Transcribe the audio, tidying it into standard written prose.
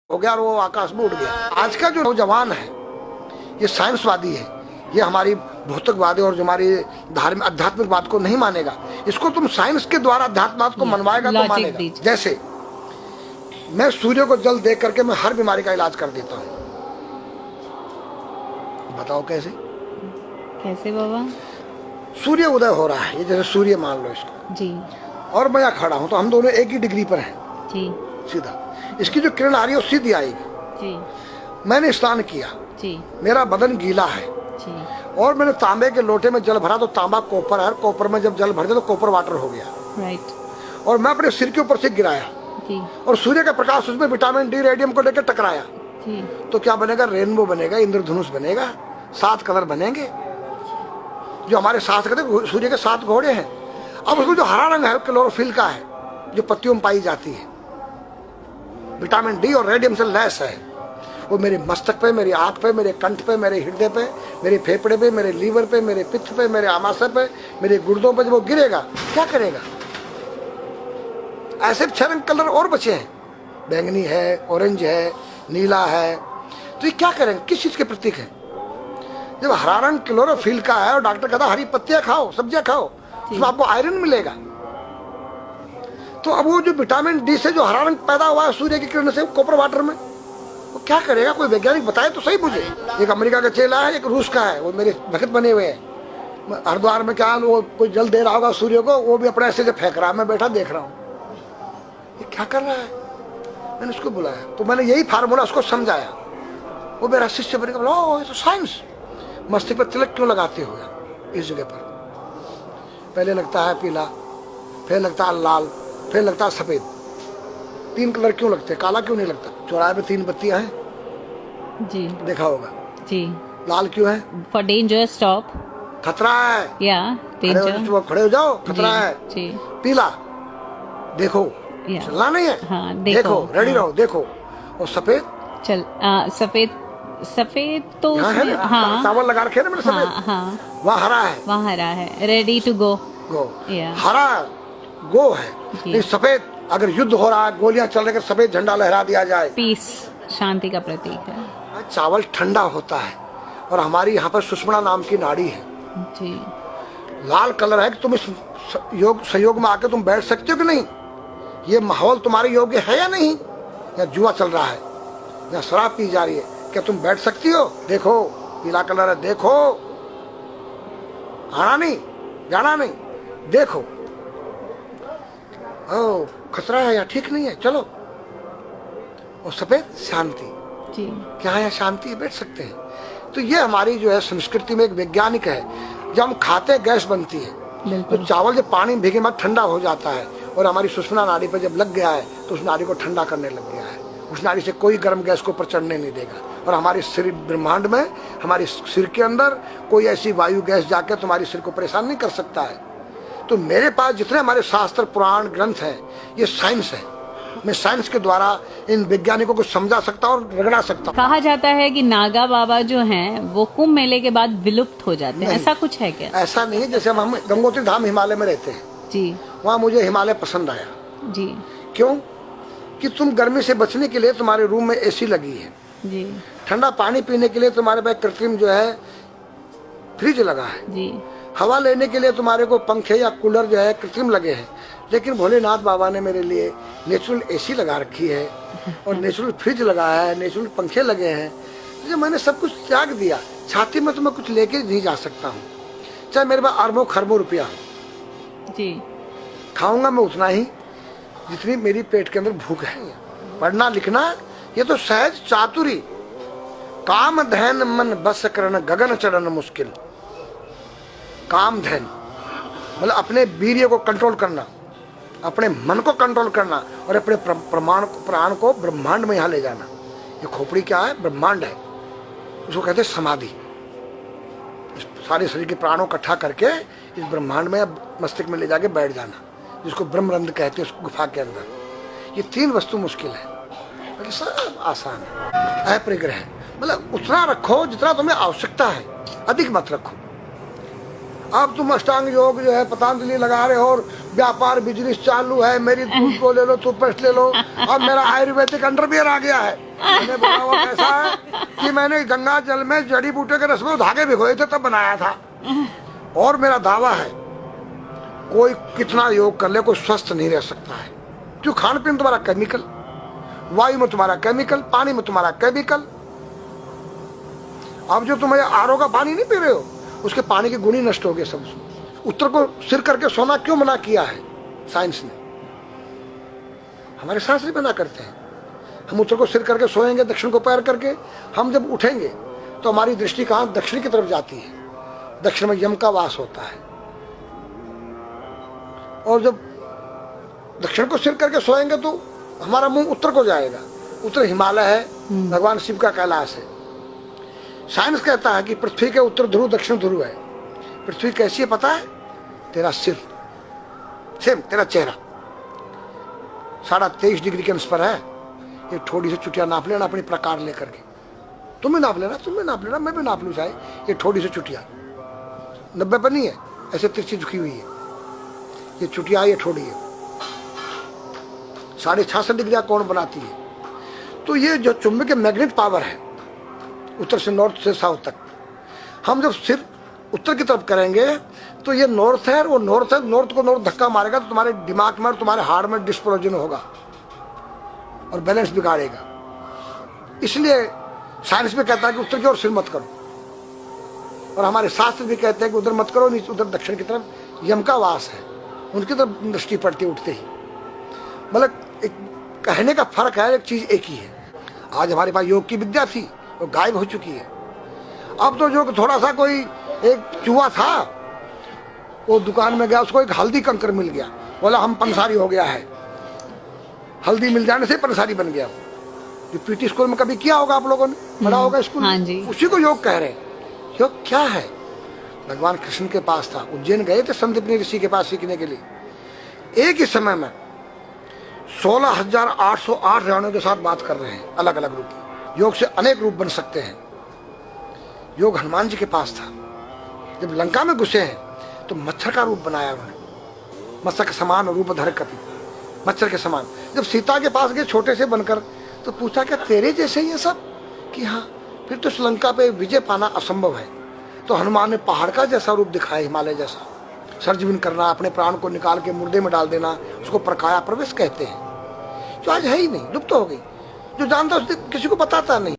हो गया और वो आकाश में उड़ गया। आज का जो नौजवान है ये साइंसवादी है, ये हमारी भौतिकवादी और जो हमारी धार्मिक आध्यात्मिक बात को नहीं मानेगा। इसको तुम साइंस के द्वारा अध्यात्म को मनवाएगा तो मानेगा। जैसे मैं सूर्य को जल देख करके मैं हर बीमारी का इलाज कर देता हूँ। बताओ कैसे? कैसे बाबा? सूर्य उदय हो रहा है, ये जैसे सूर्य मान लो इसको जी, और मैं यहाँ खड़ा हूँ तो हम दोनों एक ही डिग्री पर हैं जी, सीधा। इसकी जो किरण आ रही है वो सीधी आएगी। जी, मैंने स्नान किया, जी, मेरा बदन गीला है जी, और मैंने तांबे के लोटे में जल भरा तो तांबा कॉपर है, कॉपर में जब जल भर दिया तो कॉपर वाटर हो गया। राइट। और मैं अपने सिर के ऊपर से गिराया जी, और सूर्य का प्रकाश उसमें विटामिन डी रेडियम को लेकर टकराया जी, तो क्या बनेगा? रेनबो बनेगा, इंद्रधनुष बनेगा, 7 कलर बनेंगे जो हमारे साथ कहते सूर्य के 7 घोड़े हैं। अब उसमें जो हरा रंग है क्लोरोफिल का है, जो पत्तियों में पाई जाती है, विटामिन डी और रेडियम से लैस है। वो मेरे मस्तक पे, मेरी आंख पे, मेरे कंठ पे, मेरे हृदय पे, मेरे फेफड़े पे, मेरे लीवर पे, मेरे पित्त पे, मेरे आमाशय पे, मेरे गुर्दों पे जब वो गिरेगा क्या करेगा? ऐसे 6 रंग कलर और बचे हैं, बैंगनी है, ऑरेंज है, नीला है। तो ये क्या करेंगे? किस चीज के प्रतीक है? जब हरा रंग क्लोरोफिल का है और डॉक्टर कहता हरी पत्तियां खाओ, सब्जियां खाओ, उसमें आपको आयरन मिलेगा। तो अब वो जो विटामिन डी से जो हरा रंग पैदा हुआ है सूर्य की किरण से कॉपर वाटर में, वो क्या करेगा? कोई वैज्ञानिक बताए तो सही मुझे। एक अमेरिका का चेला है, एक रूस का है, वो मेरे भक्त बने हुए हैं। हरिद्वार में क्या वो कोई जल दे रहा होगा सूर्य को, वो भी अपने ऐसे से फेंक रहा है, मैं बैठा देख रहा हूँ ये क्या कर रहा है। मैंने उसको बुलाया तो मैंने यही फार्मूला उसको समझाया। वो मेरा शिष्य बनेगा, बोला ओ ये तो साइंस। मस्तिष्क पर तिलक क्यों लगाते हो इस जगह पर? पहले लगता है पीला, फिर लगता है लाल, फिर लगता है सफेद। 3 कलर क्यों लगते हैं? काला क्यों नहीं लगता? चौराहे पे 3 बत्तियां हैं, जी देखा होगा। जी। लाल क्यों है? फॉर डेंजर स्टॉप, खतरा है, या डेंजर, खड़े हो जाओ, खतरा है। जी। पीला देखो, चलना नहीं है, हाँ, देखो रेडी रहो, देखो। और सफेद चल, सफेद तो हाँ, चावल लगा रखे ना मैंने सफेद, हाँ, वहाँ हरा है, वहाँ हरा है, रेडी टू गो। हरा गो है। नहीं सफेद, अगर युद्ध हो रहा है, गोलियां चल रही, सफेद झंडा लहरा दिया जाए, पीस, शांति का प्रतीक है। चावल ठंडा होता है। और हमारी यहाँ पर सुषुम्ना नाम की नाड़ी है जी। लाल कलर है कि तुम इस योग सहयोग में आके तुम बैठ सकते हो कि नहीं? ये माहौल तुम्हारे योग्य है या नहीं? या जुआ चल रहा है, या शराब पी जा रही है, क्या तुम बैठ सकती हो? देखो पीला कलर है, देखो, आना नहीं, जाना नहीं, देखो। ओ खतरा है या ठीक नहीं है, चलो। और सफेद शांति, जी। क्या है? शांति है, बैठ सकते हैं। तो ये हमारी जो है संस्कृति में एक वैज्ञानिक है। जब हम खाते हैं गैस बनती है, तो चावल जब पानी में भीगे बाद ठंडा हो जाता है और हमारी सुषुम्ना नाड़ी पर जब लग गया है तो उस नाड़ी को ठंडा करने लग गया है। उस नाड़ी से कोई गर्म गैस को ऊपर चढ़ने नहीं देगा। और हमारे सिर ब्रह्मांड में, हमारे सिर के अंदर कोई ऐसी वायु गैस जाकर तुम्हारे सिर को परेशान नहीं कर सकता है। तो मेरे पास जितने हमारे शास्त्र पुराण ग्रंथ हैं ये साइंस है। मैं साइंस के द्वारा इन वैज्ञानिकों को समझा सकता और रगड़ा सकता। कहा जाता है कि नागा बाबा जो हैं वो कुंभ मेले के बाद विलुप्त हो जाते हैं, ऐसा कुछ है क्या? ऐसा नहीं है। जैसे हम गंगोत्री धाम हिमालय में रहते हैं जी, वहाँ मुझे हिमालय पसंद आया। जी। क्यों? कि तुम गर्मी से बचने के लिए तुम्हारे रूम में एसी लगी है जी, ठंडा पानी पीने के लिए तुम्हारे पास कृत्रिम जो है फ्रिज लगा है जी, हवा लेने के लिए तुम्हारे को पंखे या कूलर जो है कृत्रिम लगे हैं। लेकिन भोलेनाथ बाबा ने मेरे लिए नेचुरल एसी लगा रखी है और नेचुरल फ्रिज लगाया है, नेचुरल पंखे लगे हैं। तो मैंने सब कुछ त्याग दिया। छाती में तो मैं कुछ लेके नहीं जा सकता हूँ, चाहे मेरे पास अरबों खरबों रुपया हो। जी। खाऊंगा मैं उतना ही जितनी मेरी पेट के अंदर भूख है। पढ़ना लिखना ये तो सहज चातुरी, काम धैन मन बस करन गगन चढ़न मुश्किल। काम धैन मतलब अपने वीर्य को कंट्रोल करना, अपने मन को कंट्रोल करना और अपने प्राण को ब्रह्मांड में यहाँ ले जाना। ये खोपड़ी क्या है? ब्रह्मांड है। उसको कहते हैं समाधि। सारे शरीर के प्राणों इकट्ठा करके इस ब्रह्मांड में मस्तिष्क में ले जाके बैठ जाना, जिसको ब्रह्मरंध्र कहते हैं, उस गुफा के अंदर। ये 3 वस्तु मुश्किल है, बाकी सब आसान है। अपरिग्रह मतलब उतना रखो जितना तुम्हें आवश्यकता है, अधिक मत रखो। अब तुम अष्टांग योग जो है पतंजलि लगा रहे हो और व्यापार बिजनेस चालू है, मेरी दूध को ले लो, टूथपेस्ट ले लो, अब मेरा आयुर्वेदिक अंडरवियर आ गया है। मैंने बोला वो कैसा है कि मैंने गंगा जल में जड़ी बूटे के रस में धागे भिगोए थे तब बनाया था। और मेरा दावा है कोई कितना योग कर ले कोई स्वस्थ नहीं रह सकता है, क्यों? खान पीन तुम्हारा केमिकल, वायु में तुम्हारा केमिकल, पानी में तुम्हारा केमिकल। अब जो तुम आरओ का पानी नहीं पी रहे हो, उसके पानी के गुण ही नष्ट हो गए सब। उत्तर को सिर करके सोना क्यों मना किया है साइंस ने? हमारे शास्त्र मना करते हैं। हम उत्तर को सिर करके सोएंगे, दक्षिण को पैर करके। हम जब उठेंगे तो हमारी दृष्टि कहाँ? दक्षिण की तरफ जाती है। दक्षिण में यम का वास होता है। और जब दक्षिण को सिर करके सोएंगे तो हमारा मुंह उत्तर को जाएगा। उत्तर हिमालय है, भगवान शिव का कैलाश है। साइंस कहता है कि पृथ्वी के उत्तर ध्रुव दक्षिण ध्रुव है। पृथ्वी कैसी है पता है? तेरा सिर, सेम तेरा चेहरा 23.5 डिग्री के अंश पर है। ये थोड़ी सी चुटिया नाप लेना अपनी प्रकार लेकर के। तुम भी नाप लेना, तुम भी नाप लेना, मैं भी नाप लूँ चाहे। ये थोड़ी सी चुटिया 90 पर नहीं है, ऐसे तिरछी झुकी हुई है। ये चुटिया, ये थोड़ी है 66.5 डिग्री कोण बनाती है। तो ये जो चुंबकीय मैग्नेट पावर है उत्तर से नॉर्थ से साउथ तक, हम जब सिर उत्तर की तरफ करेंगे तो ये नॉर्थ है, वो नॉर्थ है, नॉर्थ को नॉर्थ धक्का मारेगा तो तुम्हारे दिमाग में और तुम्हारे हार्ट में डिस्प्रोजन होगा और बैलेंस बिगाड़ेगा। इसलिए साइंस में कहता है कि उत्तर की ओर सिर मत करो, और हमारे शास्त्र भी कहते हैं कि उधर मत करो, नीचे उधर दक्षिण की तरफ यम का वास है, उनकी तरफ दृष्टि पड़ती उठते ही। मतलब एक कहने का फर्क है, एक चीज एक ही है। आज हमारे पास योग की विद्या थी, वो गायब हो चुकी है। अब तो जो थोड़ा सा कोई एक चूहा था, वो दुकान में गया, उसको एक हल्दी कंकर मिल गया, बोला हम पंसारी हो गया है। हल्दी मिल जाने से पंसारी बन गया। जो पीटी स्कूल में कभी किया होगा आप लोगों ने, पढ़ा होगा स्कूल में, हाँ जी। उसी को योग कह रहे हैं। योग क्या है? भगवान कृष्ण के पास था, उज्जैन गए थे संदीपनी ऋषि के पास सीखने के लिए। एक ही समय में 16,808 रावणों के साथ बात कर रहे हैं, अलग अलग रूप। योग से अनेक रूप बन सकते हैं। योग हनुमान जी के पास था। जब लंका में घुसे हैं तो मच्छर का रूप बनाया उन्होंने, मत्स्य के समान रूप धर कपि, मच्छर के समान। जब सीता के पास गए छोटे से बनकर, तो पूछा क्या तेरे जैसे ये सब? कि हाँ। फिर तो लंका पे विजय पाना असंभव है। तो हनुमान ने पहाड़ का जैसा रूप दिखाया, हिमालय जैसा। सर्जविन करना, अपने प्राण को निकाल के मुर्दे में डाल देना, उसको प्रकाया प्रवेश कहते हैं, जो आज है ही नहीं, लुप्त हो गई। जो जानता उसने किसी को बताता नहीं।